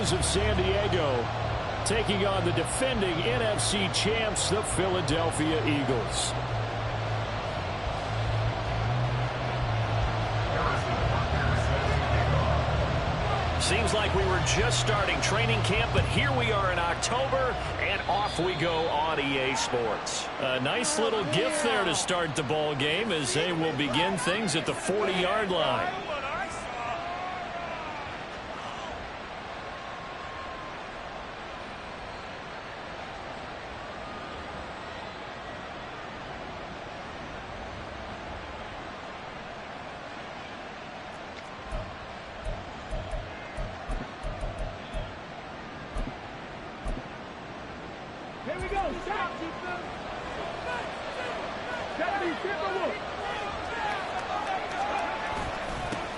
Chargers of San Diego taking on the defending NFC champs, the Philadelphia Eagles. Seems like we were just starting training camp, but here we are in October, and off we go on EA Sports. A nice little gift there to start the ball game as they will begin things at the 40-yard line.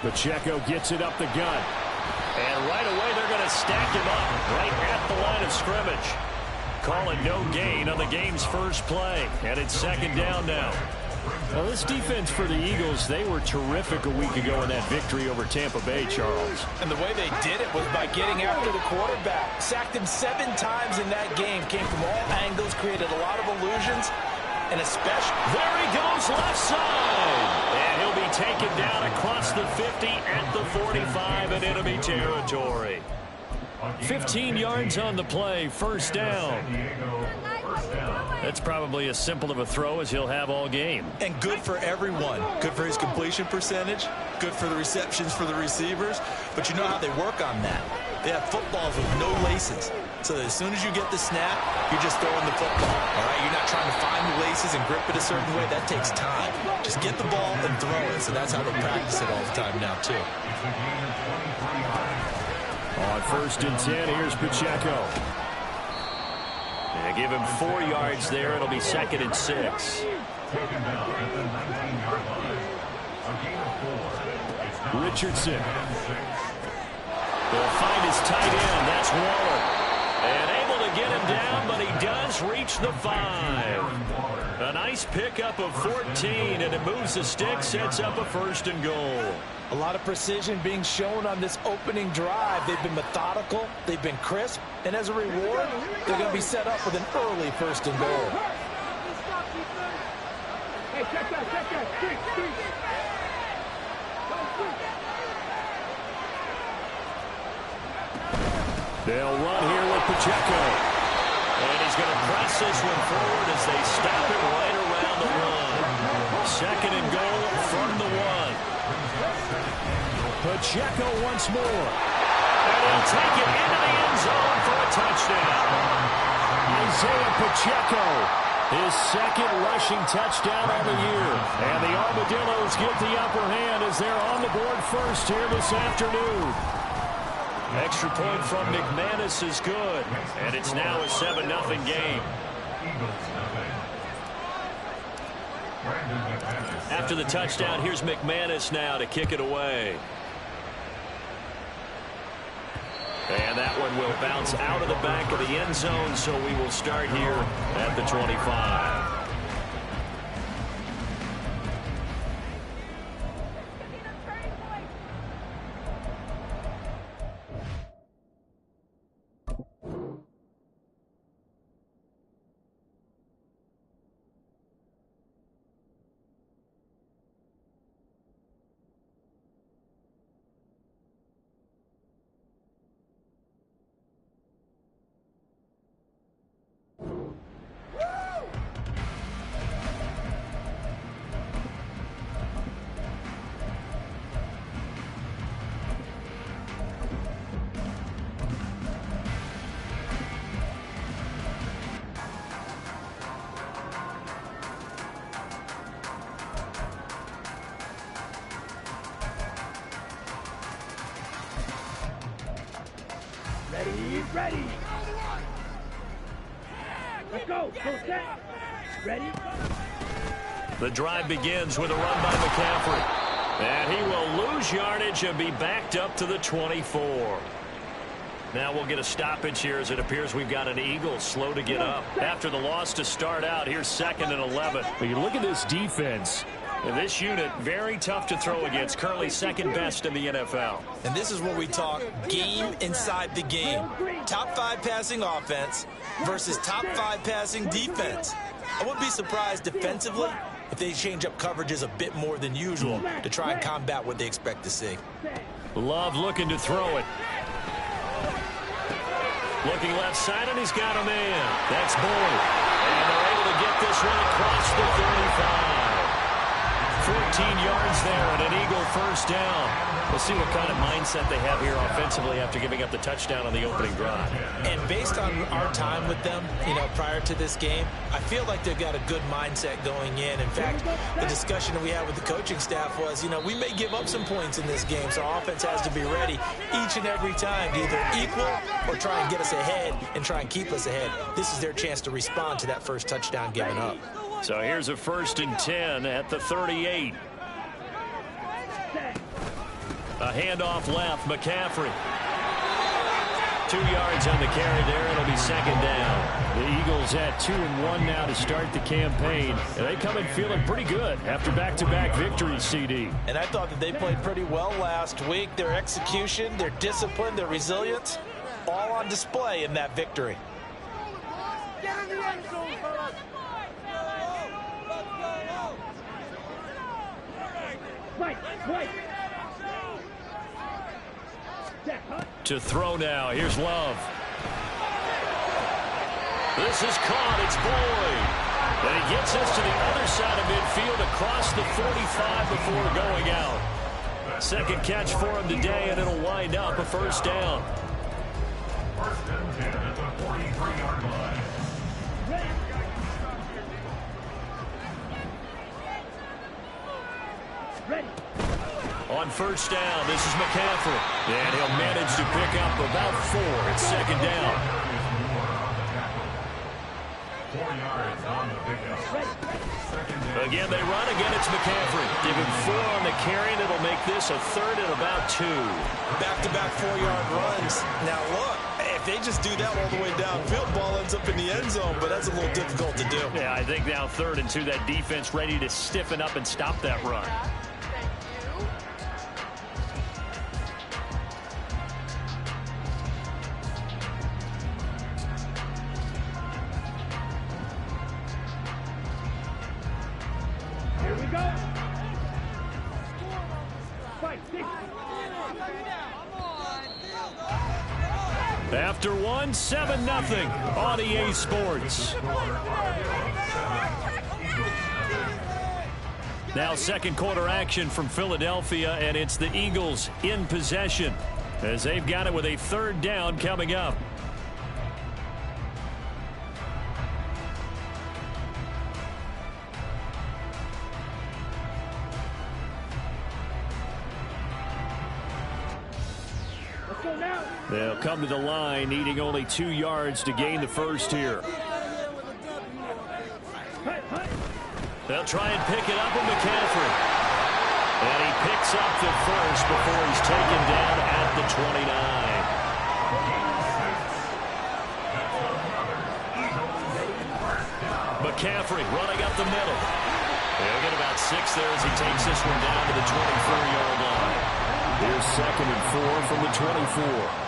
Pacheco gets it up the gut. And right away they're going to stack him up right at the line of scrimmage. Call it no gain on the game's first play. And it's second down now. Well, this defense for the Eagles, they were terrific a week ago in that victory over Tampa Bay, Charles. And the way they did it was by getting after the quarterback. Sacked him 7 times in that game. Came from all angles, created a lot of illusions. And especially, there he goes left side. And he'll be taken down across the 50 at the 45 in enemy territory. 15 yards on the play, first down. That's probably as simple of a throw as he'll have all game. And good for everyone. Good for his completion percentage. Good for the receptions for the receivers. But you know how they work on that. They have footballs with no laces. So as soon as you get the snap, you're just throwing the football. All right, you're not trying to find the laces and grip it a certain way. That takes time. Just get the ball and throw it. So that's how they practice it all the time now, too. On 1st and 10, here's Pacheco. And give him 4 yards there. It'll be 2nd and 6. Richardson. They'll find his tight end. That's Waller. And able to get him down, but he does reach the 5. A nice pickup of 14, and it moves the stick, sets up a 1st and goal. A lot of precision being shown on this opening drive. They've been methodical, they've been crisp, and as a reward, they're going to be set up with an early 1st and goal. Hey, check that. They'll run here with Pacheco. And he's going to press this one forward as they stop it right around the 1. 2nd and goal from the 1. Pacheco once more. And he'll take it into the end zone for a touchdown. Isaiah Pacheco, his 2nd rushing touchdown on the year. And the Armadillos get the upper hand as they're on the board first here this afternoon. Extra point from McManus is good. And it's now a 7-0 game. After the touchdown, here's McManus now to kick it away. And that one will bounce out of the back of the end zone, so we will start here at the 25. Ready. Let's go. Go set. Ready. The drive begins with a run by McCaffrey. And he will lose yardage and be backed up to the 24. Now we'll get a stoppage here as it appears we've got an Eagle slow to get up. After the loss to start out, here's 2nd and 11. But you look at this defense. This unit, very tough to throw against, currently second best in the NFL. And this is where we talk game inside the game. Top 5 passing offense versus top 5 passing defense. I wouldn't be surprised defensively if they change up coverages a bit more than usual to try and combat what they expect to see. Love looking to throw it. Looking left side, and he's got a man. That's Boyd. And they're able to get this one across the 35. 14 yards there and an Eagle first down. We'll see what kind of mindset they have here offensively after giving up the touchdown on the opening drive. And based on our time with them, prior to this game, I feel like they've got a good mindset going in. In fact, the discussion that we had with the coaching staff was, we may give up some points in this game, so our offense has to be ready each and every time to either equal or try and get us ahead and try and keep us ahead. This is their chance to respond to that first touchdown given up. So here's a 1st and 10 at the 38. A handoff left, McCaffrey. 2 yards on the carry there. It'll be second down. The Eagles at 2-1 now to start the campaign. And they come in feeling pretty good after back-to-back victories, CD. And I thought that they played pretty well last week. Their execution, their discipline, their resilience, all on display in that victory. Get in the end zone, fellas. Right. To throw now. Here's Love. This is caught. It's Boyd. And he gets us to the other side of midfield across the 45 before going out. Second catch for him today, and it'll wind up a first down. 1st and 10 at the 43-yard line. Ready. On first down, this is McCaffrey. And he'll manage to pick up about 4 at second down. 4 yards on the pickup. Again, they run. Again, it's McCaffrey. Give him 4 on the carry, and it'll make this a 3rd and about 2. Back-to-back 4-yard runs. Now, look, if they just do that all the way downfield, ball ends up in the end zone, but that's a little difficult to do. Yeah, I think now 3rd and 2, that defense ready to stiffen up and stop that run. After 1, 7-0 on EA Sports. Now second quarter action from Philadelphia, and it's the Eagles in possession as they've got it with a 3rd down coming up. They'll come to the line, needing only 2 yards to gain the first here. They'll try and pick it up with McCaffrey. And he picks up the first before he's taken down at the 29. McCaffrey running up the middle. They'll get about 6 there as he takes this one down to the 24-yard line. Here's 2nd and 4 from the 24.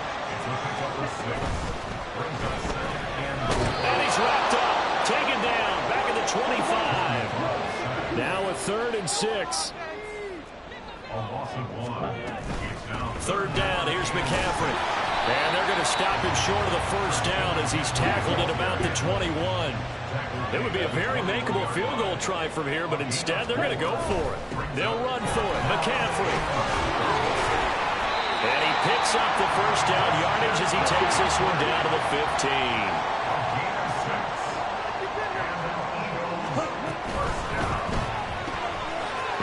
And he's wrapped up, taken down, back at the 25. Now a 3rd and 6. 3rd down, here's McCaffrey. And they're going to stop him short of the first down as he's tackled at about the 21. It would be a very makeable field goal try from here, but instead they're going to go for it. They'll run for it. McCaffrey. And he picks up the first down yardage as he takes this one down to the 15.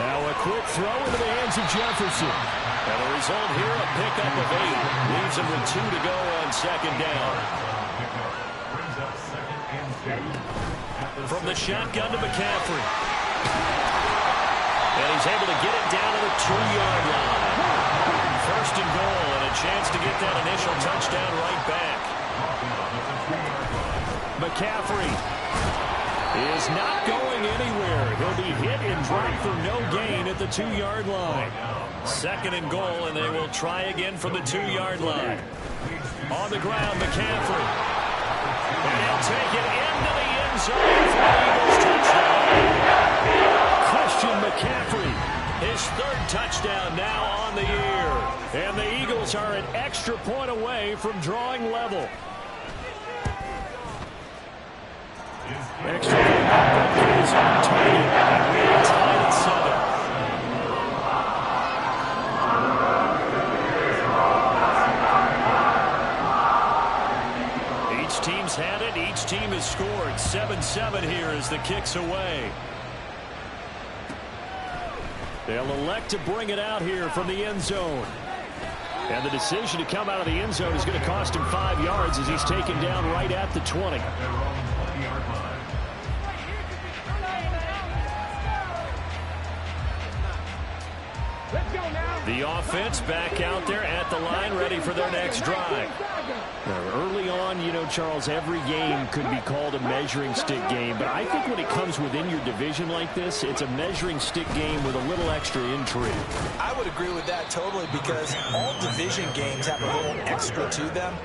Now a quick throw into the hands of Jefferson. And the result here, a pickup of 8. Leaves him with 2 to go on second down. From the shotgun to McCaffrey. And he's able to get it down to the 2-yard line. 1st and goal, and a chance to get that initial touchdown right back. McCaffrey. is not going anywhere. He'll be hit and dropped for no gain at the 2-yard line. 2nd and goal, and they will try again from the 2-yard line. On the ground, McCaffrey. And he'll take it into the end zone for the Eagles touchdown. Christian McCaffrey, his 3rd touchdown now on the year. And the Eagles are an extra point away from drawing level. Extra point is on target. And we are tied at 7. Each team's had it. Each team has scored. 7-7 here as the kick's away. They'll elect to bring it out here from the end zone. And the decision to come out of the end zone is going to cost him 5 yards as he's taken down right at the 20. The offense back out there at the line, ready for their next drive. Early on, you know, Charles, every game could be called a measuring stick game. But I think when it comes within your division like this, it's a measuring stick game with a little extra intrigue. I would agree with that totally because all division games have a little extra to them.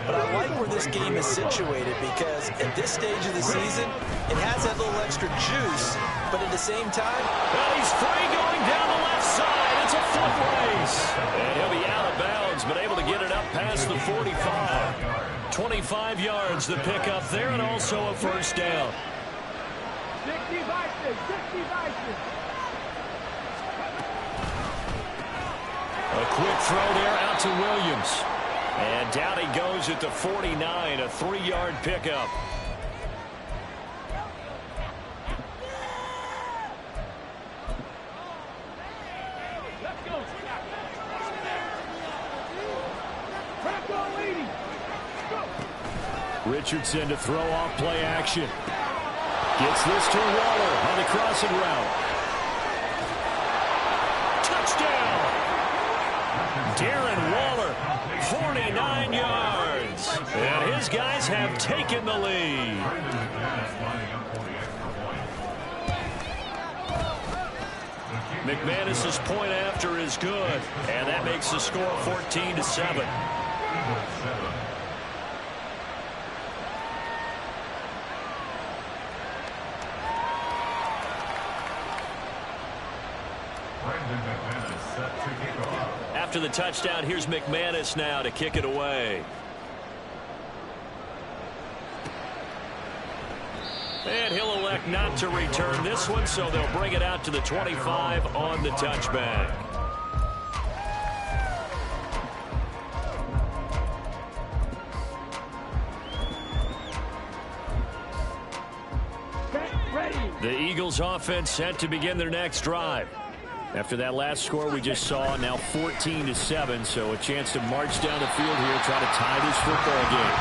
But I like where this game is situated because at this stage of the season, it has that little extra juice. But at the same time, well, he's free going down the left side. It's a foot race. And he'll be out of bounds, but able to get it up past the 45. 25 yards the pick up there, and also a first down. 60 vices, 60 vices. A quick throw there out to Williams. And down he goes at the 49, a 3-yard pickup. Richardson to throw off play action. Gets this to Waller on the crossing route. Touchdown! Darren Waller, 49 yards. And his guys have taken the lead. McManus's point after is good. And that makes the score 14-7. After the touchdown, here's McManus now to kick it away. And he'll elect not to return this one, so they'll bring it out to the 25 on the touchback. The Eagles offense set to begin their next drive. After that last score we just saw, now 14-7, so a chance to march down the field here, try to tie this football game.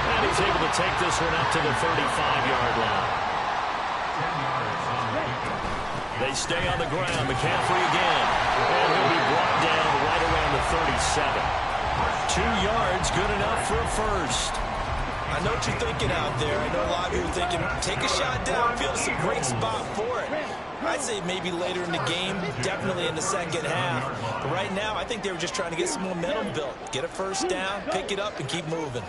And he's able to take this one up to the 35-yard line. They stay on the ground. McCaffrey again. And he'll be brought down right around the 37. 2 yards, good enough for a first. I know what you're thinking out there. I know a lot of you are thinking, take a shot downfield. It's a great spot for it. I'd say maybe later in the game, definitely in the second half. But right now, I think they were just trying to get some momentum built. Get a first down, pick it up, and keep moving.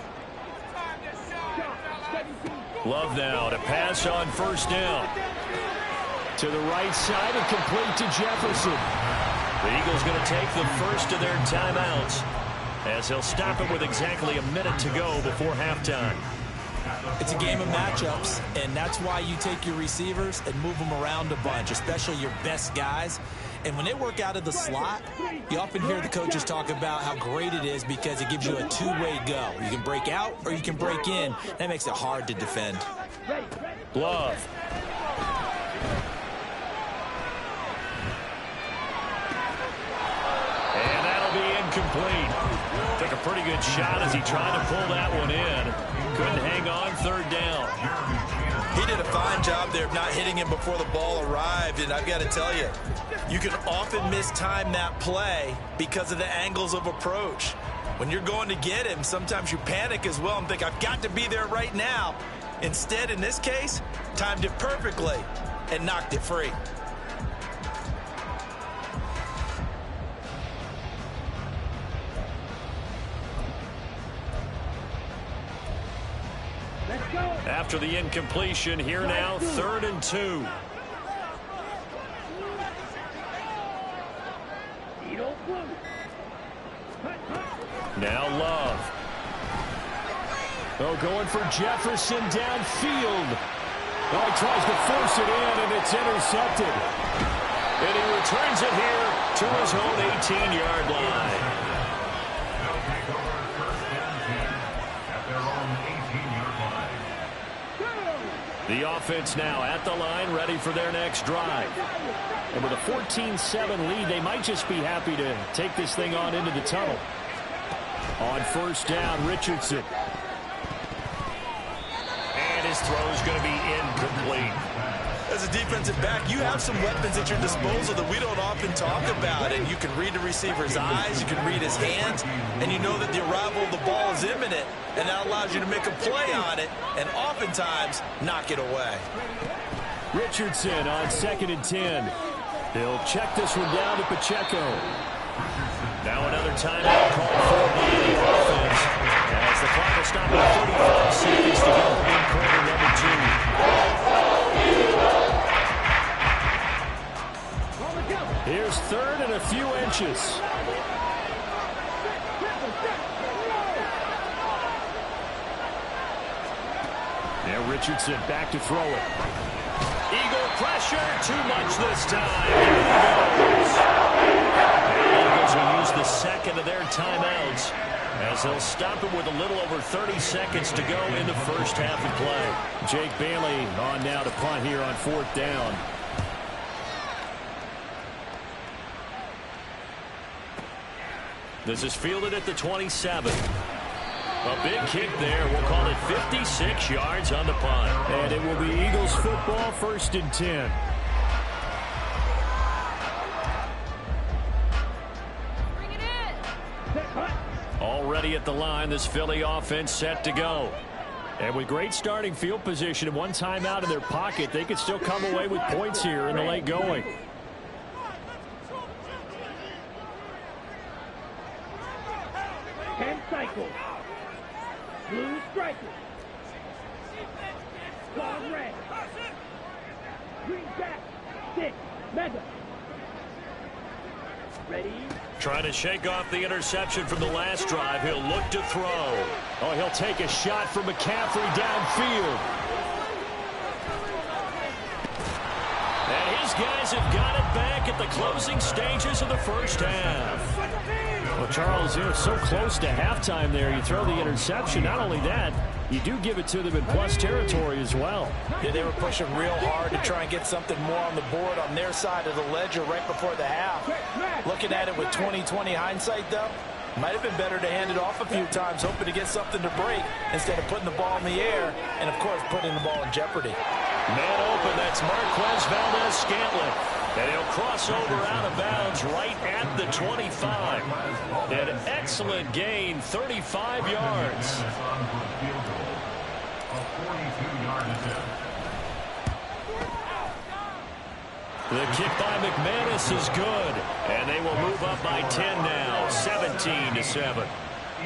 Love now to pass on first down. To the right side and complete to Jefferson. The Eagles going to take the first of their timeouts, as he'll stop it with exactly a minute to go before halftime. It's a game of matchups, and that's why you take your receivers and move them around a bunch, especially your best guys. And when they work out of the slot, you often hear the coaches talk about how great it is because it gives you a two-way go. You can break out or you can break in. That makes it hard to defend. Love. And that'll be incomplete. Took a pretty good shot as he tried to pull that one in. Couldn't hang on, third down. He did a fine job there of not hitting him before the ball arrived, and I've got to tell you, you can often mistime that play because of the angles of approach. When you're going to get him, sometimes you panic as well and think, I've got to be there right now. Instead, in this case, timed it perfectly and knocked it free. After the incompletion, here now, 3rd and 2. Now Love. Oh, going for Jefferson downfield. Oh, he tries to force it in, and it's intercepted. And he returns it here to his own 18-yard line. They'll take over 1st and 10 at their own 18-yard line. The offense now at the line, ready for their next drive. And with a 14-7 lead, they might just be happy to take this thing on into the tunnel. On 1st down, Richardson. And his throw's going to be incomplete. As a defensive back, you have some weapons at your disposal that we don't often talk about. And you can read the receiver's eyes, you can read his hands, and you know that the arrival of the ball is imminent. And that allows you to make a play on it and oftentimes knock it away. Richardson on 2nd and 10. He'll check this one down to Pacheco. Now another timeout called for by the offense. As the clock will stop at 35 seconds to go in quarter number 2. Here's 3rd and a few inches. Now Richardson back to throw it. Eagle pressure, too much this time. The Eagles will use the second of their timeouts as they'll stop it with a little over 30 seconds to go in the first half of play. Jake Bailey on now to punt here on 4th down. This is fielded at the 27. A big kick there. We'll call it 56 yards on the punt. And it will be Eagles football, 1st and 10. Bring it in. Already at the line, this Philly offense set to go. And with great starting field position and one timeout in their pocket, they could still come away with points here in the late going. Cycle. Blue striker. Claw red. Green jack. 6. Mega. Ready. Trying to shake off the interception from the last drive. He'll look to throw. Oh, he'll take a shot from McCaffrey downfield. And his guys have got it back at the closing stages of the first half. Well, Charles, you're so close to halftime there. You throw the interception. Not only that, you do give it to them in plus territory as well. Yeah, they were pushing real hard to try and get something more on the board on their side of the ledger right before the half. Looking at it with 20/20 hindsight, though, might have been better to hand it off a few times, hoping to get something to break instead of putting the ball in the air and, of course, putting the ball in jeopardy. Man open, that's Marquez Valdez-Scantling. And he'll cross over out of bounds right at the 25. An excellent gain, 35 yards. The kick by McManus is good. And they will move up by 10 now, 17-7.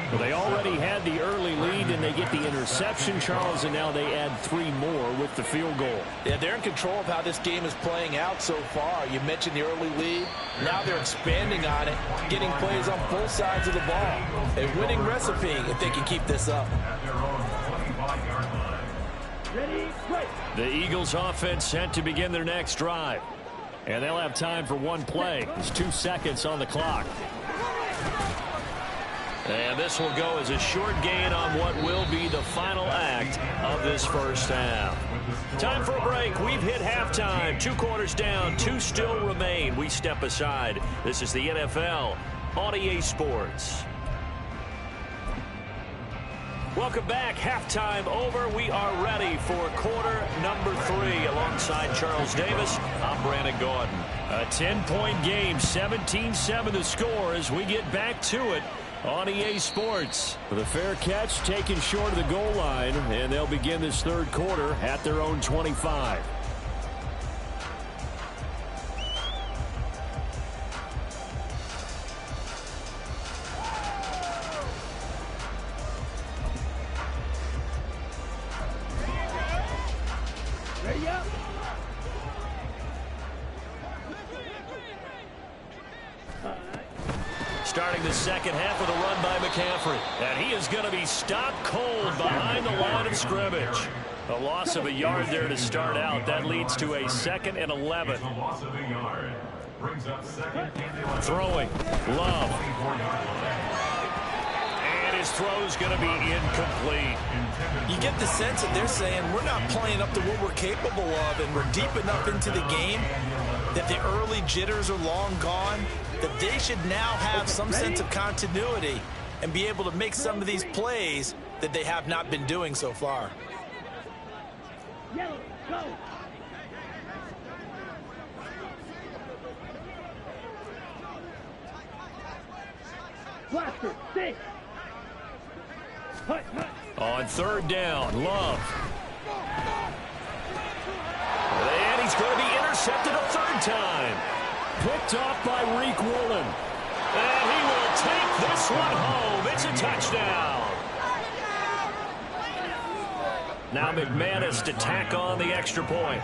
Well, they already had the early lead, and they get the interception, Charles, and now they add 3 more with the field goal. Yeah, they're in control of how this game is playing out so far. You mentioned the early lead. Now they're expanding on it, getting plays on both sides of the ball. A winning recipe if they can keep this up. The Eagles offense set to begin their next drive. And they'll have time for one play. There's 2 seconds on the clock. And this will go as a short gain on what will be the final act of this first half. Time for a break. We've hit halftime. 2 quarters down, 2 still remain. We step aside. This is the NFL on EA Sports. Welcome back. Halftime over. We are ready for quarter number 3. Alongside Charles Davis, I'm Brandon Gordon. A 10-point game, 17-7 the score as we get back to it on EA Sports. With a fair catch taken short of the goal line, and they'll begin this third quarter at their own 25. Ready up. Starting the second half with a run by McCaffrey. And he is going to be stopped cold behind the line of scrimmage. A loss of a yard there to start out. That leads to a 2nd and 11. It's a loss of a yard. Brings up 2nd and 11. Throwing. Love. 24-yard line. And his throw's going to be incomplete. You get the sense that they're saying we're not playing up to what we're capable of, and we're deep enough into the game that the early jitters are long gone, that they should now have some sense of continuity and be able to make some of these plays that they have not been doing so far. Yellow, go. Blaster, 6. Hut, hut. On third down, Love. And he's going to be intercepted a third time. Picked off by Reek Woolen. And he will take this one home. It's a touchdown. Now McManus to tack on the extra point.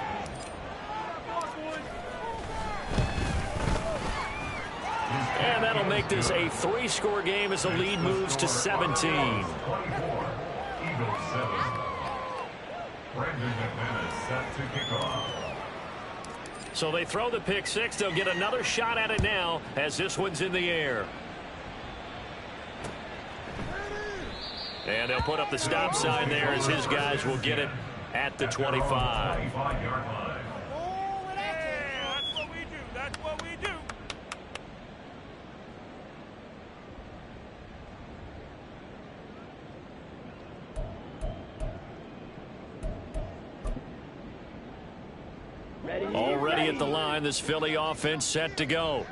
And that'll make this a 3-score game as the lead moves to 17. 24. Eagles 7. Brandon McManus set to kick off. So they throw the pick six. They'll get another shot at it now as this one's in the air. And they'll put up the stop sign there as his guys will get it at the 25. 25-yard line. That's what we do. That's what we do. Already at the line, this Philly offense set to go.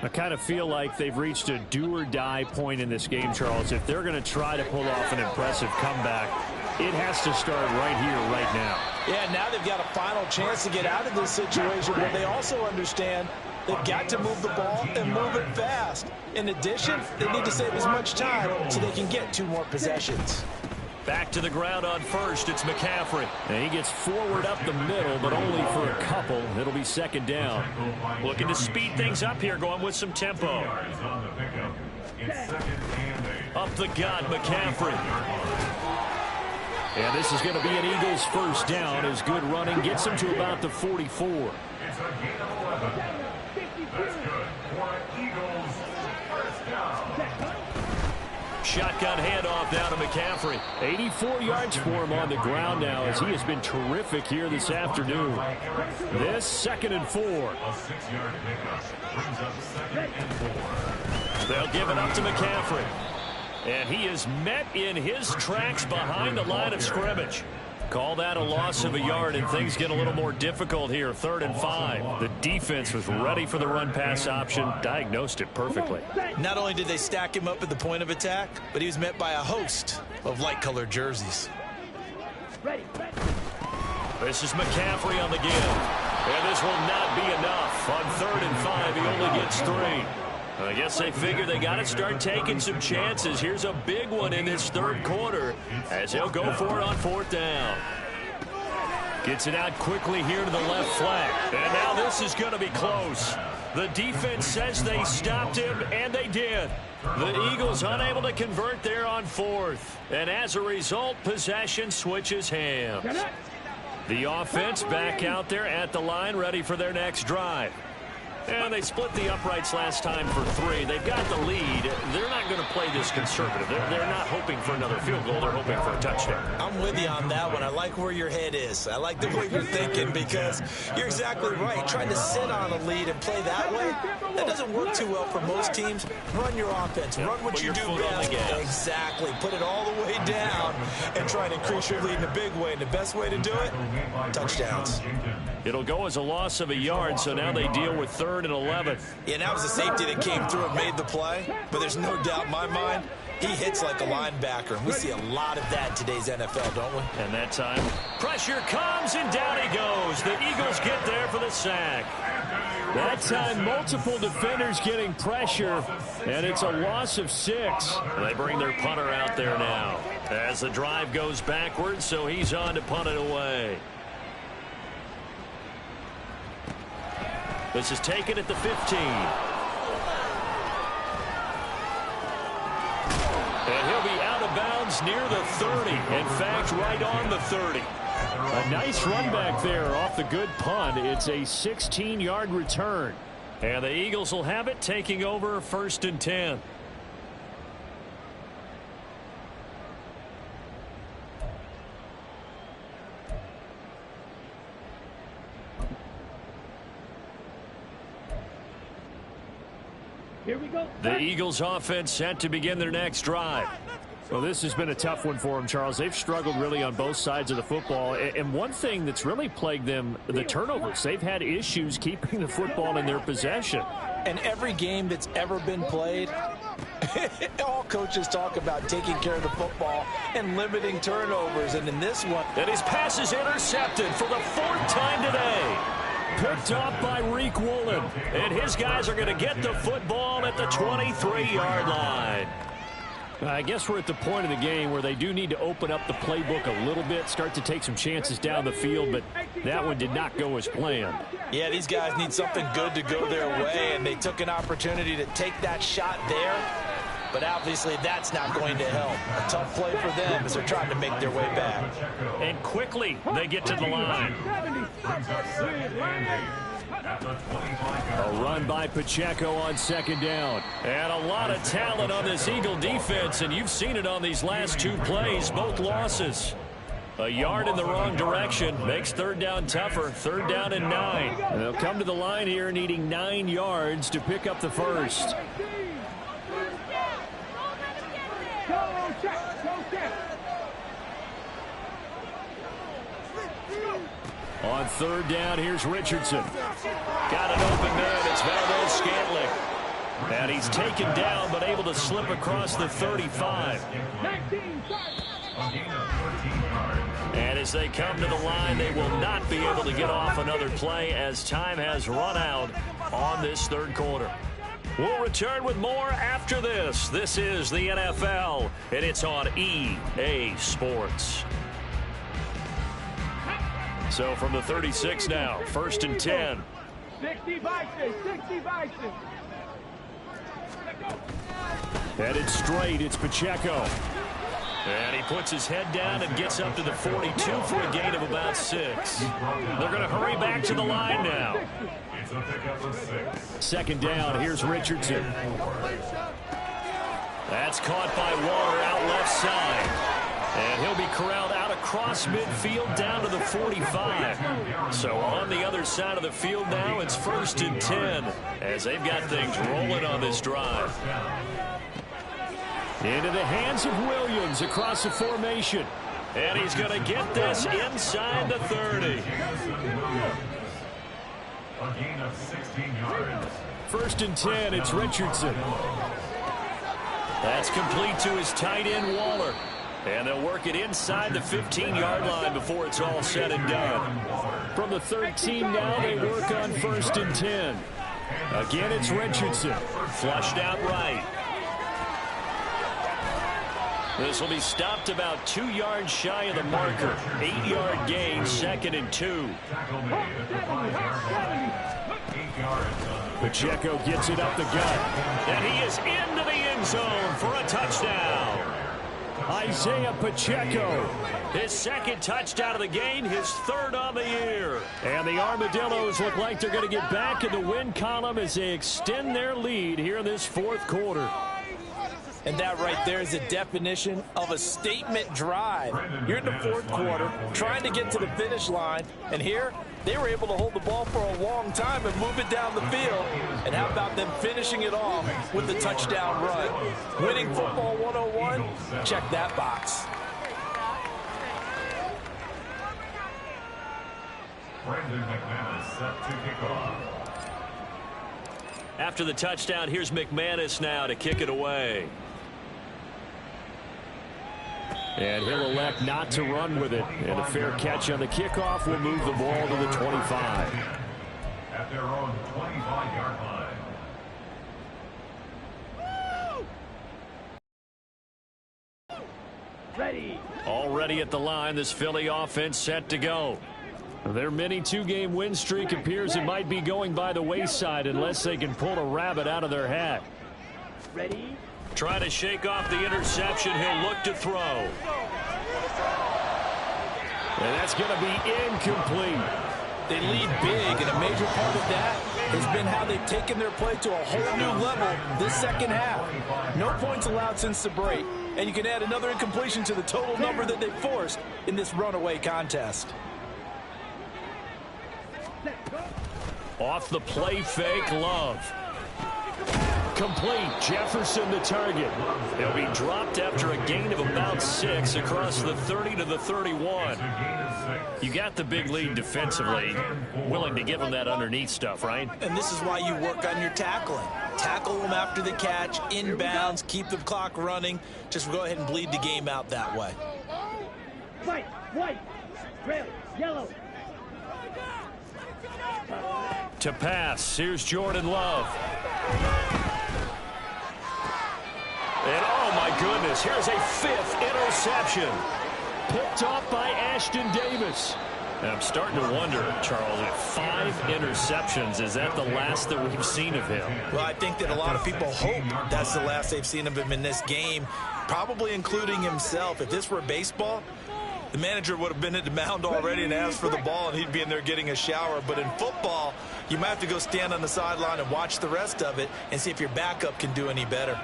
I kind of feel like they've reached a do-or-die point in this game, Charles. If they're going to try to pull off an impressive comeback, it has to start right here, right now. Yeah, now they've got a final chance to get out of this situation, but they also understand they've got to move the ball and move it fast. In addition, they need to save as much time so they can get 2 more possessions. Back to the ground on first, it's McCaffrey. And he gets forward up the middle, but only for a couple. It'll be second down. Looking to speed things up here, going with some tempo. Yards on the pickup. It's 2nd and 8. Up the gut, McCaffrey. And this is going to be an Eagles first down as good running gets him to about the 44. It's a gain of 11. That's good for an Eagles first down. Shotgun handoff down to McCaffrey. 84 yards for him on the ground now as he has been terrific here this afternoon. This 2nd and 4. A 6-yard pickup brings up 2nd and 4. They'll give it up to McCaffrey. And he is met in his tracks behind the line of scrimmage. Call that a loss of a yard, and things get a little more difficult here. 3rd and 5. The defense was ready for the run-pass option, diagnosed it perfectly. Not only did they stack him up at the point of attack, but he was met by a host of light-colored jerseys. Ready, ready. This is McCaffrey on the give. And this will not be enough. On 3rd and 5, he only gets 3. I guess they figure they got to start taking some chances. Here's a big one in this third quarter as he'll go for it on 4th down. Gets it out quickly here to the left flank. And now this is going to be close. The defense says they stopped him, and they did. The Eagles unable to convert there on 4th. And as a result, possession switches hands. The offense back out there at the line, ready for their next drive. And they split the uprights last time for 3. They've got the lead. They're not going to play this conservative. They're not hoping for another field goal. They're hoping for a touchdown. I'm with you on that one. I like where your head is. I like the way you're thinking because you're exactly right. Trying to sit on a lead and play that way, that doesn't work too well for most teams. Run your offense. Run what you do best. Exactly. Put it all the way down and try to increase your lead in a big way. And the best way to do it, touchdowns. It'll go as a loss of a yard, so now they deal with 3rd 3rd and 11. Yeah, that was a safety that came through and made the play. But there's no doubt in my mind, he hits like a linebacker. We see a lot of that in today's NFL, don't we? And that time, pressure comes, and down he goes. The Eagles get there for the sack. That time, multiple defenders getting pressure, and it's a loss of 6. They bring their punter out there now as the drive goes backwards, so he's on to punt it away. This is taken at the 15. And he'll be out of bounds near the 30. In fact, right on the 30. A nice run back there off the good punt. It's a 16-yard return. And the Eagles will have it, taking over 1st and 10. Here we go. The Eagles offense set to begin their next drive. Well, this has been a tough one for them, Charles. They've struggled really on both sides of the football. And one thing that's really plagued them, the turnovers. They've had issues keeping the football in their possession. And every game that's ever been played, all coaches talk about taking care of the football and limiting turnovers. And in this one, And his pass is intercepted for the 4th time today. Picked off by Reek Woolen. And his guys are going to get the football at the 23-yard line. I guess we're at the point of the game where they do need to open up the playbook a little bit, start to take some chances down the field, but that one did not go as planned. yeah, these guys need something good to go their way, and they took an opportunity to take that shot there. But obviously that's not going to help. A tough play for them as they're trying to make their way back. And quickly they get to the line. A run by Pacheco on 2nd down. And a lot of talent on this Eagle defense, and you've seen it on these last 2 plays, both losses. A yard in the wrong direction makes 3rd down tougher. 3rd down and 9. And they'll come to the line here needing 9 yards to pick up the first. On 3rd down, here's Richardson. Got an open man. It's Valdez-Scantling. And he's taken down, but able to slip across the 35. And as they come to the line, they will not be able to get off another play as time has run out on this 3rd quarter. We'll return with more after this. This is the NFL, and it's on EA Sports. So from the 36 now, 1st and 10. 60 Bison, 60 Bison. Headed straight, it's Pacheco. And he puts his head down and gets up to the 42 for a gain of about 6. They're going to hurry back to the line now. 2nd down, here's Richardson. That's caught by Waller out left side. And he'll be corralled out across midfield down to the 45. So on the other side of the field now, it's 1st and 10 as they've got things rolling on this drive. Into the hands of Williams across the formation. And he's going to get this inside the 30. A gain of 16 yards. 1st and 10, it's Richardson. That's complete to his tight end, Waller. And they'll work it inside the 15-yard line before it's all said and done. From the 13 now, they work on 1st and 10. Again, it's Richardson. Flushed out right. This will be stopped about 2 yards shy of the marker. 8-yard gain, 2nd and 2. Pacheco gets it up the gut. And he is into the end zone for a touchdown. Isaiah Pacheco, his 2nd touchdown of the game, his 3rd on the year. And the Armadillos look like they're going to get back in the win column as they extend their lead here in this 4th quarter. And that right there is a definition of a statement drive. You're in the 4th quarter, trying to get to the finish line, and here they were able to hold the ball for a long time and move it down the field. And how about them finishing it off with the touchdown run? Winning football 101, check that box. Brandon McManus set to kick off. After the touchdown, here's McManus now to kick it away. And he'll elect not to run with it. And a fair catch on the kickoff will move the ball to the 25. At their own 25-yard line. Ready. Already at the line, this Philly offense set to go. Their mini two-game win streak appears it might be going by the wayside unless they can pull a rabbit out of their hat. Ready. Trying to shake off the interception. He'll look to throw. And that's going to be incomplete. They lead big, and a major part of that has been how they've taken their play to a whole new level this second half. No points allowed since the break, and you can add another incompletion to the total number that they forced in this runaway contest. Off the play fake, Love. Complete. Jefferson the target. He'll be dropped after a gain of about 6 across the 30 to the 31. You got the big lead defensively. Willing to give them that underneath stuff, right? And this is why you work on your tackling. Tackle them after the catch, inbounds, keep the clock running. Just go ahead and bleed the game out that way. White, red, yellow. To pass, here's Jordan Love. And oh my goodness, here's a 5th interception. Picked off by Ashton Davis. And I'm starting to wonder, Charles, if 5 interceptions, is that the last that we've seen of him? Well, I think that a lot of people hope that's the last they've seen of him in this game, probably including himself. If this were baseball, the manager would have been at the mound already and asked for the ball, and he'd be in there getting a shower. But in football, you might have to go stand on the sideline and watch the rest of it and see if your backup can do any better.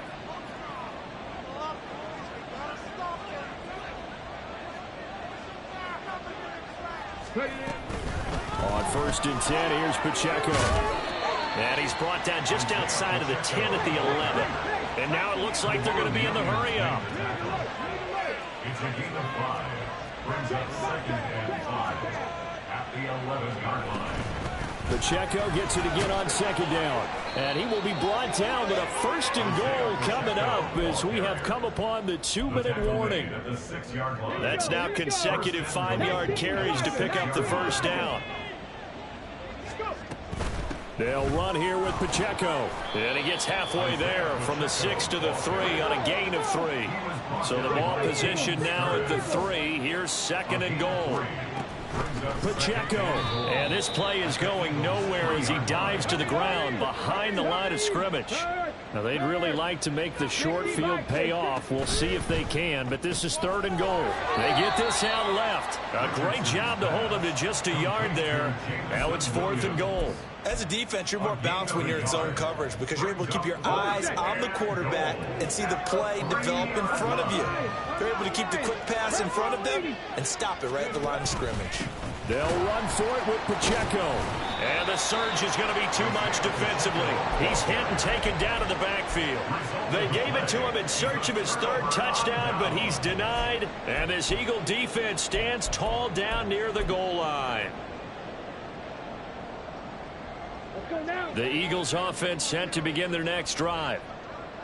On 1st and 10, here's Pacheco. And he's brought down just outside of the 10 at the 11. And now it looks like they're going to be in the hurry-up. It's a gain of 5. Brings up 2nd and 5 at the 11-yard line. Pacheco gets it again on 2nd down. And he will be brought down, but a 1st and goal coming up as we have come upon the 2-minute warning. That's now consecutive 5-yard carries to pick up the 1st down. They'll run here with Pacheco. And he gets halfway there from the 6 to the 3 on a gain of 3. So the ball position now at the 3. Here's 2nd and goal. Pacheco. And this play is going nowhere as he dives to the ground behind the line of scrimmage. Now, they'd really like to make the short field pay off. We'll see if they can, but this is 3rd and goal. They get this out left. A great job to hold him to just a yard there. Now it's 4th and goal. As a defense, you're more balanced when you're in zone coverage because you're able to keep your eyes on the quarterback and see the play develop in front of you. You're able to keep the quick pass in front of them and stop it right at the line of scrimmage. They'll run for it with Pacheco. And the surge is going to be too much defensively. He's hit and taken down in the backfield. They gave it to him in search of his 3rd touchdown, but he's denied. And this Eagle defense stands tall down near the goal line. The Eagles offense set to begin their next drive.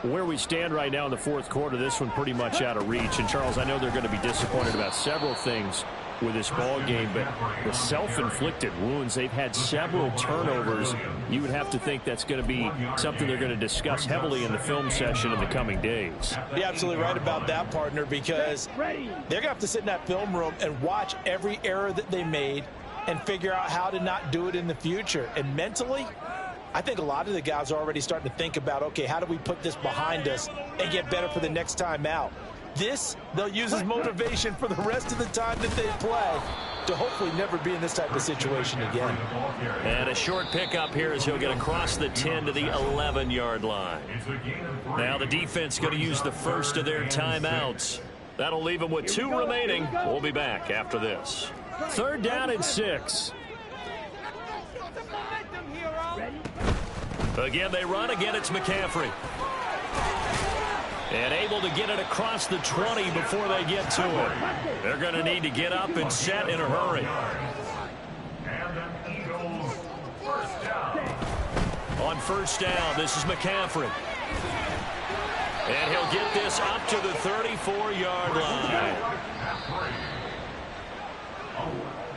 Where we stand right now in the 4th quarter, this one pretty much out of reach. And, Charles, I know they're going to be disappointed about several things with this ball game, but the self-inflicted wounds, they've had several turnovers. You would have to think that's going to be something they're going to discuss heavily in the film session in the coming days. You're absolutely right about that, partner, because they're going to have to sit in that film room and watch every error that they made and figure out how to not do it in the future. And mentally, I think a lot of the guys are already starting to think about, okay, how do we put this behind us and get better for the next time out? This, they'll use as motivation for the rest of the time that they play to hopefully never be in this type of situation again. And a short pickup here as he'll get across the 10 to the 11-yard line. Now the defense going to use the first of their timeouts. That'll leave them with 2 remaining. We'll be back after this. 3rd down and 6. Again, they run. Again, it's McCaffrey. And able to get it across the 20 before they get to it. They're going to need to get up and set in a hurry. And an Eagles 1st down. On first down, this is McCaffrey. And he'll get this up to the 34-yard line.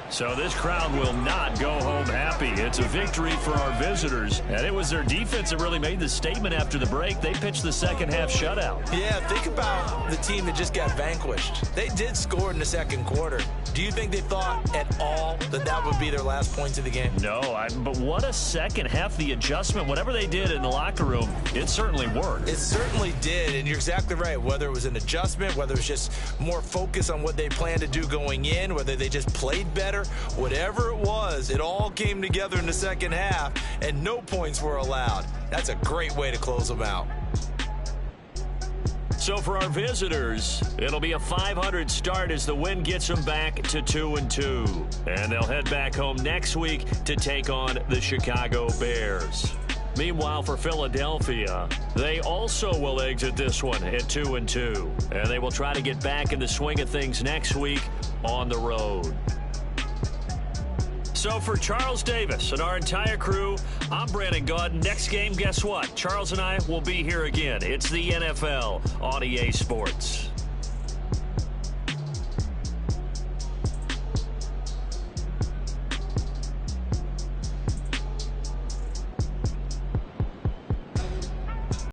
So this crowd will not go home happy. It's a victory for our visitors. And it was their defense that really made the statement after the break. They pitched the second-half shutout. Yeah, think about the team that just got vanquished. They did score in the second quarter. Do you think they thought at all that that would be their last points of the game? No, but what a second half. The adjustment, whatever they did in the locker room, it certainly worked. It certainly did, and you're exactly right. Whether it was an adjustment, whether it was just more focus on what they planned to do going in, whether they just played better, whatever it was, it all came together in the second half, and no points were allowed. That's a great way to close them out. So for our visitors, it'll be a 500 start as the win gets them back to 2-2. And they'll head back home next week to take on the Chicago Bears. Meanwhile, for Philadelphia, they also will exit this one at 2-2. And they will try to get back in the swing of things next week on the road. So for Charles Davis and our entire crew, I'm Brandon Gaudin. Next game, guess what? Charles and I will be here again. It's the NFL on EA Sports.